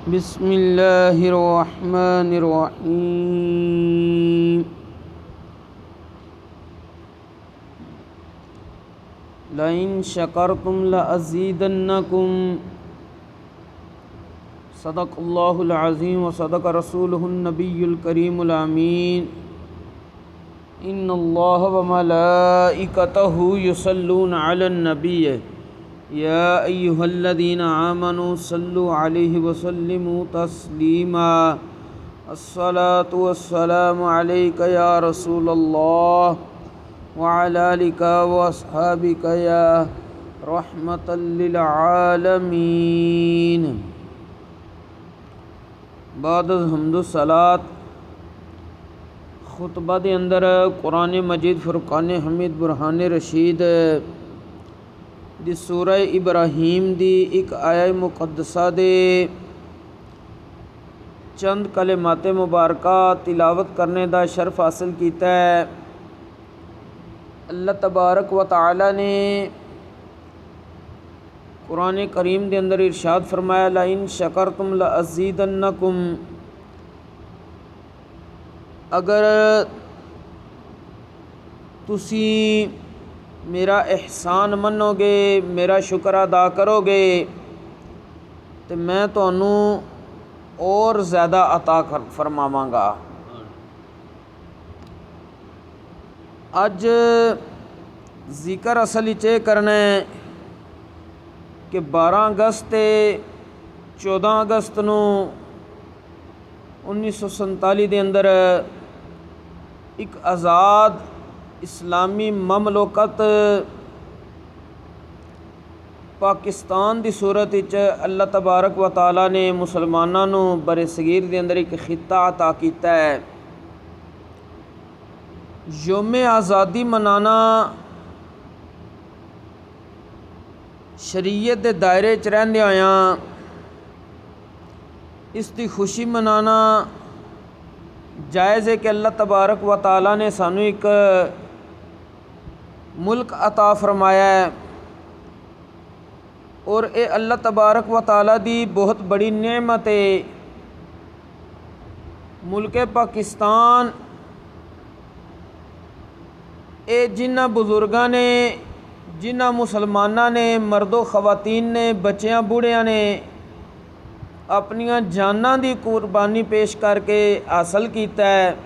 बिस्मिल्लाहिर्रहमानिर्रहीम। लइन शकरतुम लअज़ीदन्नकुम। सदक़ल्लाहुल अज़ीम व सदक़ रसूलुहुन नबियुल करीमुल अमीन। इन्नल्लाह व मलाइकतहु युसल्लूना अलन नबिय्य या अय्युहल्लज़ीना आमनू सल्लु अलैहि व सल्लिमू तस्लीमा। अस्सलातु वस्सलामु अलैका या रसूलल्लाह व अला आलिका व अस्हाबिका या रहमतल लिल आलमीन। बाद हम्दु सलात खुतबा दे अंदर कुरान मजीद फुरकान हमीद बुरहान रशीद दी सूरह इब्राहीम दी एक आया मुक़द्दसा दे चंद कलिमात मुबारका तिलावत करने दा शर्फ हासिल कीता है। अल्लाह तबारक व तआला ने कुरान करीम दे अंदर इरशाद फरमाया, लाइन शकरतुम लअज़ीदन्नकुम। अगर तुसी मेरा एहसान मनोगे, मेरा शुक्र अदा करोगे तो मैं तुहानू और ज़्यादा अता फरमावांगा। अज जिक्र असल च करना है कि 12 अगस्त ते 14 अगस्त नू 1947 दे अंदर एक आज़ाद इस्लामी ममलकत पाकिस्तान दी सूरत विच अल्लाह तबारक व तआला ने मुसलमानां नू बरे सगीर दे अंदर एक खिता अता कीता है। यौम आज़ादी मनाना शरीयत दे दायरे च रहिंदे होयां इसकी खुशी मनाना जायज़ है कि अल्लाह तबारक व तआला ने सानू एक मुल्क अता फरमाया है और ये अल्लाह तबारक व तआला दी बहुत बड़ी नेमत है। मुल्क पाकिस्तान ये जिन्हां बुजुर्गां ने, जिन्हां मुसलमानां ने, मर्दो ख़वातीन ने, बच्चियां बूढ़ियां ने अपनियां जानां दी कुर्बानी पेश करके हासिल कीता है।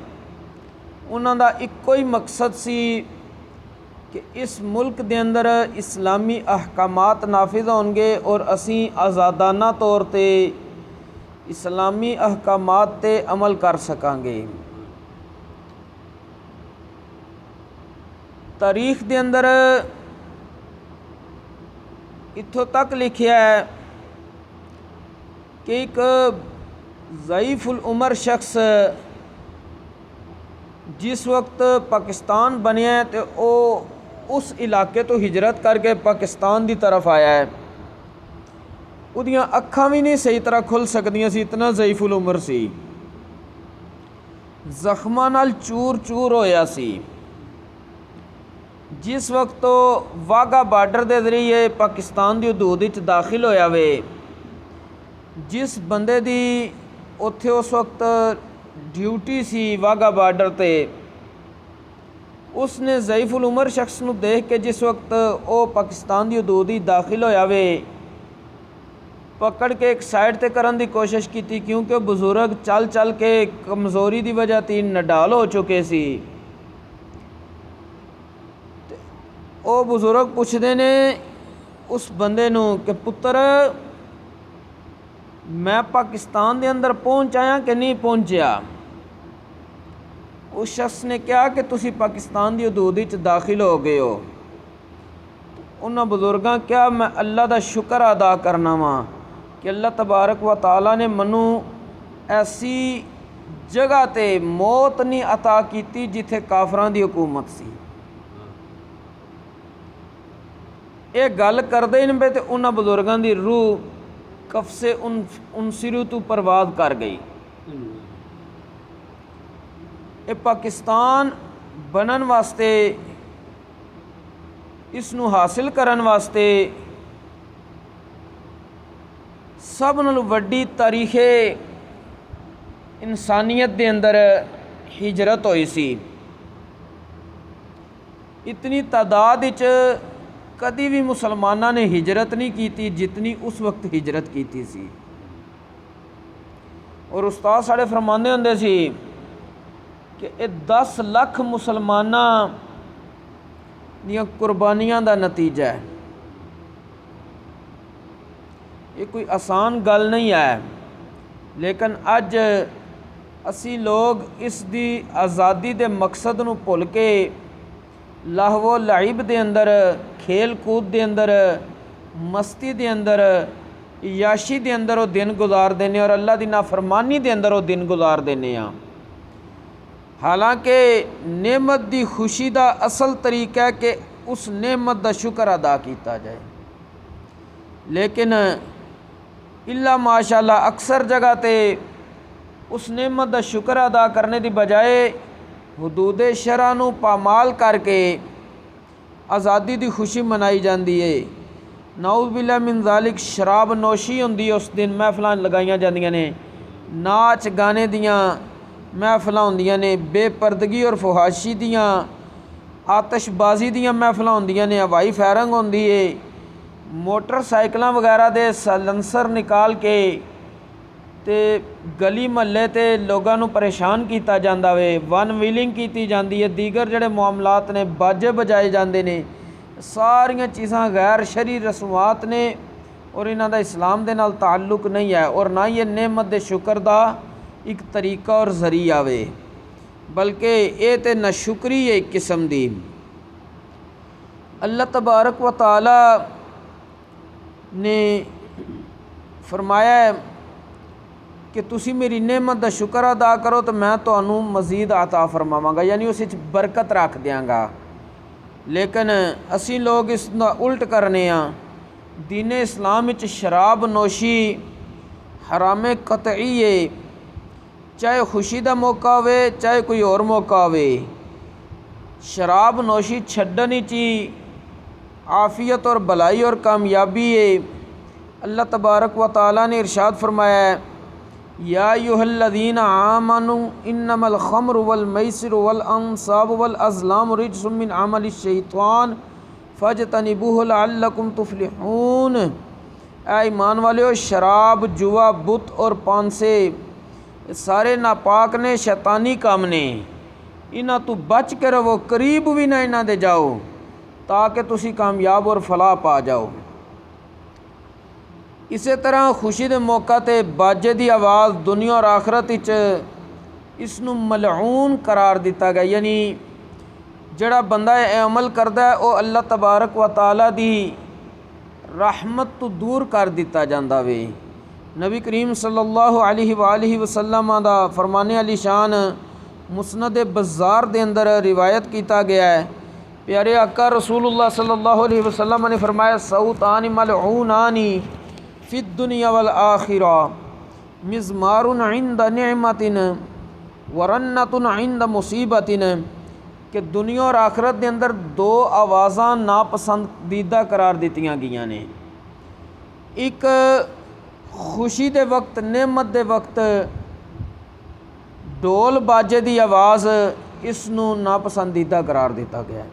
उन्हां दा इक्को ही मकसद सी कि इस मुल्क दे अंदर इस्लामी अहकामात नाफिज होंगे और असी आज़ादाना तौर ते इस्लामी अहकामात ते अमल कर सकांगे। तारीख दे अंदर इत्थों तक लिखिया है कि एक ज़ईफ़ुल उमर शख्स जिस वक्त पाकिस्तान बनिया है तो वो उस इलाके तो हिजरत करके पाकिस्तान की तरफ आया है। उदियां अखां भी नहीं सही तरह खुल सकदियां सी, इतना ज़ईफ़ुल उमर सी, जख्मां नाल चूर चूर होया सी। जिस वक्त तो वाघा बार्डर के जरिए पाकिस्तान की हदूद विच दाखिल होया वे, जिस बंदे दी उत्थे उस वक्त ड्यूटी सी वाघा बार्डर ते, उसने ज़ईफ़ुल उमर शख्स नू देख के जिस वक्त वो पाकिस्तान की हदूद ही दाखिल होया वे, पकड़ के एक साइड ते करन दी कोशिश की, क्योंकि वो बुजुर्ग चल चल के कमज़ोरी की वजह ते नडाल हो चुके सी। वो बुजुर्ग पुछदे ने उस बंदे नू कि पुत्र मैं पाकिस्तान दे अंदर पहुँच आया कि नहीं पहुँचा। उस शख्स ने कहा कि तुसी पाकिस्तान की हदूद विच दाखिल हो गए हो। उन्हां बुजुर्गां क्या मैं अल्लाह दा शुक्र अदा करना वा कि अल्लाह तबारक व तआला ने मनु ऐसी जगह ते मौत नहीं अता कीती जिथे काफरां दी हुकूमत सी। ये गल करदे न बे ते उन्हां बुजुर्गां दी रूह कफसे उनसिरू तू परवाज कर गई। ये पाकिस्तान बनन वास्ते, इसनू हासिल करन वास्ते सब नालों वड्डी तारीखे इंसानियत दे अंदर हिजरत हुई सी। इतनी तादाद विच कदी भी मुसलमाना ने हिजरत नहीं की जितनी उस वक्त हिजरत की सी। और उस्ताद साढ़े फरमाते होंदे सी कि ये 10 लाख मुसलमाना दियां कुर्बानियां दा नतीजा है। ये कोई आसान गल नहीं है, लेकिन अज असी लोग इस दी आज़ादी दे मकसद नूं भुल के लाहवो लाइब दे अंदर, खेल कूद दे अंदर, मस्ती दे अंदर, याशी दे अंदर वो दिन गुजार देने और अल्लाह दी नाफरमानी दे अंदर वो दिन गुजार देने। हालांकि नेमत दी खुशी दा असल तरीका है कि उस नेमत दा शुक्र अदा किया जाए, लेकिन इल्ला माशाअल्लाह अक्सर जगह ते उस नेमत दा शुक्र अदा करने की बजाय हुदूद शरा नूं पामाल करके आज़ादी दी खुशी मनाई जाती है। नाउज़ बिल्लाह मिन ज़ालिक शराब नोशी होंदी है, उस दिन महफिलां लगाईयां जांदियां ने, नाच गाने दियां महफिलां होंदियां ने, बेपर्दगी और फुहाशी दियां, आतशबाजी दियां महफिलां होंदियां ने, हवाई फायरिंग होंदी है, मोटरसाइकिलां वगैरह दे सलंसर निकाल के ते गली महल्ले ते लोगों नूं परेशान किया जाता वे, वन व्हीलिंग की जाती है, दीगर जिहड़े मामलात ने, बाजे बजाए जाते हैं। सारियां चीज़ां गैर शरी रसूमात ने और इन्हां दा इस्लाम दे नाल ताल्लुक नहीं है, और ना ही नेमत दे शुक्र दा एक तरीका और जरिया वे, बल्कि ये तो नाशुक्री है एक किस्म दी। अल्लाह तबारक व तआला ने फरमाया है कि तुसी मेरी नेमत दा शुक्र अदा करो तो मैं तुहानू मज़ीद अता फरमावांगा, यानी उस विच बरकत रख दियांगा। लेकिन असी लोग इस उल्ट करने हैं। दीन इस्लाम विच शराब नोशी हरामे कतई है, चाहे खुशी का मौका हो चाहे कोई और मौका हो। शराब नोशी छड्डन विच ही आफियत और भलाई और कामयाबी है। अल्लाह तबारक व तआला ने इरशाद फरमाया है, या अय्युहल्लज़ीना आमनू इन्नमल खम्रु वल मैसिरु वल अंसाबु वल अज़लामु रिज्सुम मिन अमलिश शैतान फज्तनिबूहु लअल्लकुम तुफ्लिहून। ऐ ईमान वालियो, शराब, जुआ, बुत और पांसे सारे नापाक ने, शैतानी काम ने, इन्हां तो बच के रहो, करीब भी ना इन्हां दे जाओ, ताकि तुसी कामयाब और फलाह पा जाओ। इसे तरह खुशी के मौका ते बाजे की आवाज़ दुनिया और आखरत इसनू मलऊन करार दिता गया, यानी जड़ा बंदा यह अमल करता है वह अल्लाह तबारक व तआला दी रहमत तो दूर कर दिता जाता वे। नबी करीम सल्लल्लाहु अलैहि वसल्लम दा फरमाने अली शान मुस्नद बज़ार दे अंदर रिवायत किया गया है। प्यारे आका रसूलुल्लाह सल्लल्लाहु अलैहि वसल्लम ने फरमाया, सऊतानी मलऊनानी फ़िद दुनिया वल आखिरा मिज़मारुन इंद निअमतिन वरन्नतुन इंद मुसीबतिन, कि दुनिया और आखरत के अंदर दो आवाज़ां नापसंदीदा करार दित्तियां गईयां ने। एक खुशी के वक्त, नेमत के वक्त ढोल बाजे की आवाज़ इसनू नापसंदीदा करार दिता गया है,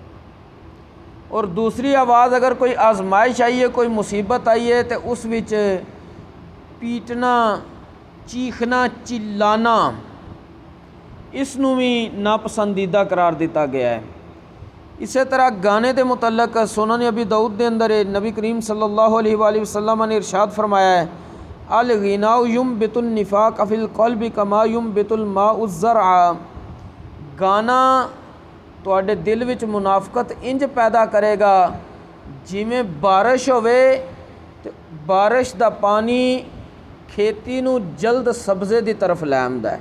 और दूसरी आवाज़ अगर कोई आजमाइश आई है, कोई मुसीबत आई है, तो उस विच पीटना, चीखना, चिल्लाना इसनू भी नापसंदीदा करार दिता गया है। इस तरह गाने के मुतल्लक सुनन अबी दाऊद के अंदर नबी करीम सल्लल्लाहु अलैहि वसल्लम ने इरशाद फरमाया है, अल गिनाउ युम्बितुन निफाक फिल क़ल्बि कमा युम्बितुल माउ ज़रअ। गाना तुहाडे दिल विच मुनाफकत इंज पैदा करेगा जिमें बारिश होवे ते बारिश दा पानी खेती नूं जल्द सब्ज़े दी तरफ लै आंदा है,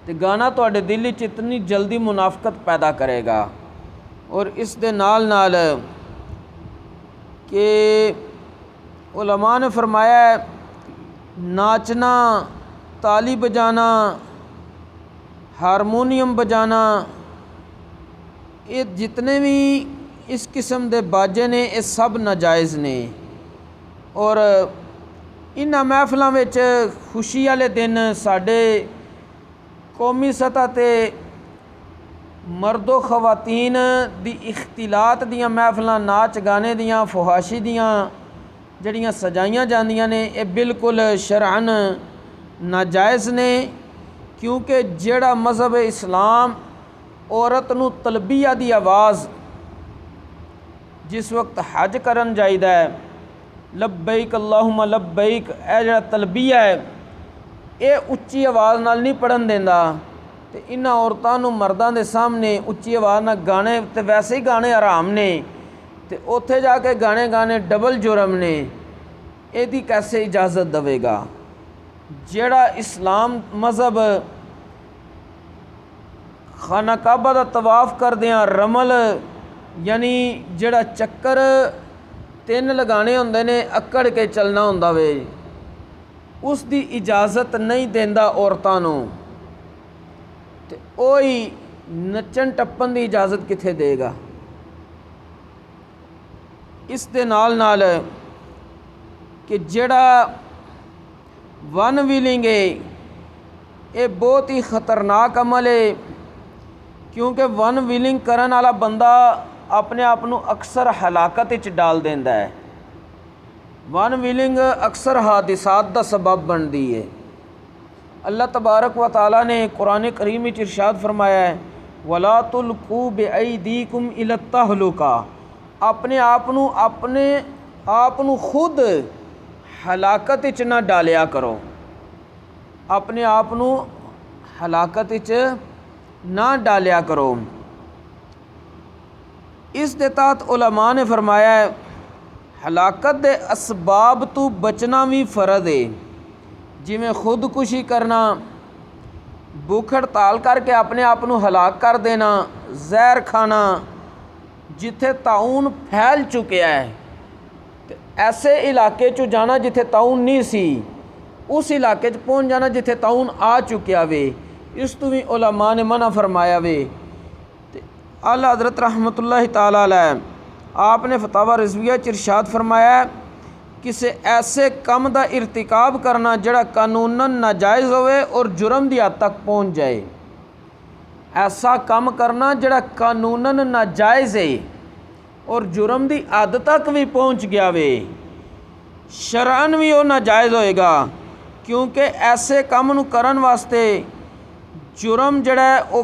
ते गाना तुहाडे दिल विच इतनी जल्दी मुनाफकत पैदा करेगा। और इस दे नाल नाल कि उलमा ने फरमाया नाचना, ताली बजाना, हारमोनियम बजाना, ये जितने भी इस किस्म के बाजे ने ये सब नाजायज़ ने। और इन्हां महफिलों में खुशी वाले दिन साडे कौमी सतह ते मर्दो खवातीन दी इख्तिलात दियां महफिलां, नाच गाने दियां, फुहाशी दियां जड़ियां सजाइयां जांदियां ने, ये बिल्कुल शरअन नाजायज़ ने। क्योंकि जेड़ा मज़हब इस्लाम औरत नूं तलबिया दी आवाज़ जिस वक्त हज करन जाइदा है, लब्बैक अल्लाहुम्मा लब्बैक, यह जड़ा तलबिया है ये उच्ची आवाज़ नाल नहीं पढ़न देंदा। तो इन्हां औरतां नूं मर्दां दे सामने उच्ची आवाज़ नाल गाने, तो वैसे ही गाने हराम ने, तो उत्थे जाके गाने गाने डबल जुर्म ने। इहदी कैसे इजाज़त देवेगा? जेड़ा इस्लाम मज़हब खाना काबा दा तवाफ़ करदियां रमल यानी जेड़ा चक्कर 3 लगाने होंदे ने, अकड़ के चलना होंदा वे, उस दी इजाज़त नहीं देंदा औरतां नूं, ते ओही नच्चन टप्पन दी इजाज़त कित्थे देगा? इस दे नाल नाल कि जेड़ा वन विलिंग है ये बहुत ही ख़तरनाक अमल है। क्योंकि वन विलिंग करन वाला बंदा अपने आप नूं अक्सर हलाकत विच डाल देंदा है। वन विलिंग अक्सर हादिसात दा सबब बनदी है। अल्लाह तबारक व तआला ने कुरान करीम में इरशाद फरमाया है, वला तुल्कू बिअयदीकुम इला तहलुका, अपने आप नूं खुद हलाकत विच ना डालिया करो, अपने आप नूं हलाकत विच ना डालिया करो। इस दे तहत उलमा ने फरमाया है, हलाकत दे असबाब तो बचना भी फ़र्ज़ है। जिमें खुदकुशी करना, भुख हड़ताल करके अपने आप नूं हलाक कर देना, जहर खाना, जिथे ताउन फैल चुकिया है ते ऐसे इलाके चो जाना जिथे ताउन नहीं सी, उस इलाके च पहुँच जाना जिथे ताउन आ चुकिया वे, इस तो भी उलमा ने मना फरमाया वे। ते आला हज़रत रहमतुल्लाह ताला अलैह आपने फतावा रिज़विया च इरशाद फरमाया, किसी ऐसे कम का इर्तिकाब करना जड़ा कानूनन नाजायज़ होवे और जुर्म की हद तक पहुँच जाए। ऐसा कम करना जड़ा कानूनन नाजायज़ है और जुर्म की हद तक भी पहुँच गया वे, शरअन भी वो नाजायज़ होएगा। क्योंकि ऐसे काम नूं करन वास्ते जुर्म जड़ा है वो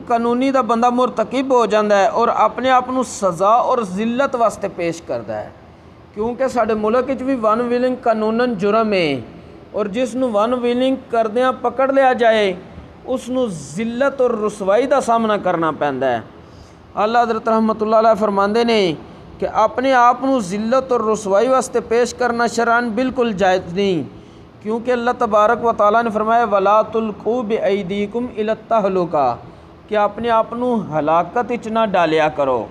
कानूनी दा बंदा मुरतकिब हो जाता है और अपने आप नूं सज़ा और जिल्लत वास्ते पेश करता है। क्योंकि साडे मुल्क विच भी वन विलिंग कानूनन जुर्म है और जिसनूं वन विलिंग करदियां पकड़ लिया जाए उसनूं जिल्लत और रुसवाई का सामना करना पैंदा है। आला हज़रत रहमतुल्लाह अलैह फरमांदे ने कि अपने आप नूं जिल्लत और रुसवाई वास्ते पेश करना शरअन बिल्कुल जायज़ नहीं। क्योंकि अल्लाह तबारक व तआला ने फरमाया, वला तुल्कू बिअयदीकुम इला तहलुका, कि अपने आप नूं हलाकत विच ना डालिया करो।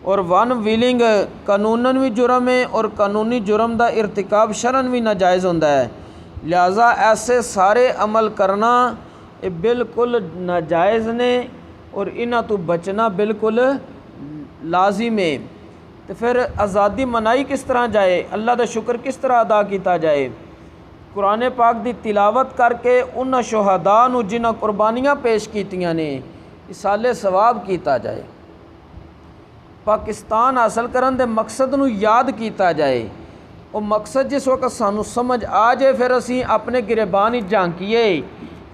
और वन विलिंग कानूनन भी जुर्म है और कानूनी जुर्म का इर्तिकाब शरअन भी नाजायज़ होंदा है। लिहाजा ऐसे सारे अमल करना ये बिल्कुल नाजायज़ ने और इन्हां तो बचना बिल्कुल लाजिम है। तो फिर आज़ादी मनाई किस तरह जाए, अल्लाह का शुक्र किस तरह अदा किया जाए? कुरान पाक की तिलावत करके उन्हां शुहदा नूं जिन्हां कुर्बानियाँ पेश कीतियां ने इसाले सवाब किया जाए। पाकिस्तान हासिल करन दे मकसद नूं याद किया जाए। वो मकसद जिस वक्त सानू समझ आ जाए फिर असी अपने गिरेबान ही झांकीए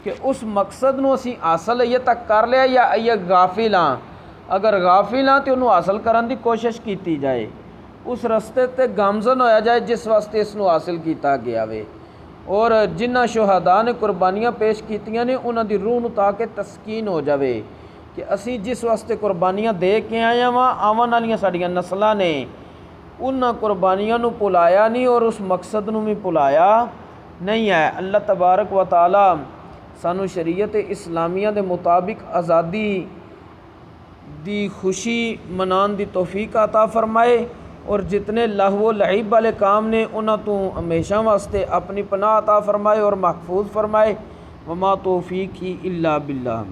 कि उस मकसद नूं असी हासिल अजे तक कर लिया या अजे गाफिल हाँ। अगर गाफिल हाँ तो उन्होंने हासिल करने की कोशिश की जाए, उस रस्ते ते गामजन होया जाए जिस वास्ते इसनूं हासिल किया गया वे। और जिन्हां शुहदा ने कुर्बानियाँ पेश कीतियां ने उन्हां दी रूह नूं ताके तस्कीन हो जाए कि असी जिस वास्ते कुर्बानियाँ दे के आए वां, आवन वालियां साडियां नस्लां ने उन्हां कुर्बानियां नूं भुलाया नहीं और उस मकसद नूं भी भुलाया नहीं है। अल्लाह तबारक व तआला सानू शरीयत इस्लामिया के मुताबिक आज़ादी दी खुशी मनाने की तौफीक अता फरमाए और जितने लहवो लईब वाले काम ने उन्हां तो हमेशा वास्ते अपनी पनाह अता फरमाए और महफूज फरमाए। वमा तौफीक ही इल्ला बिल्लाह।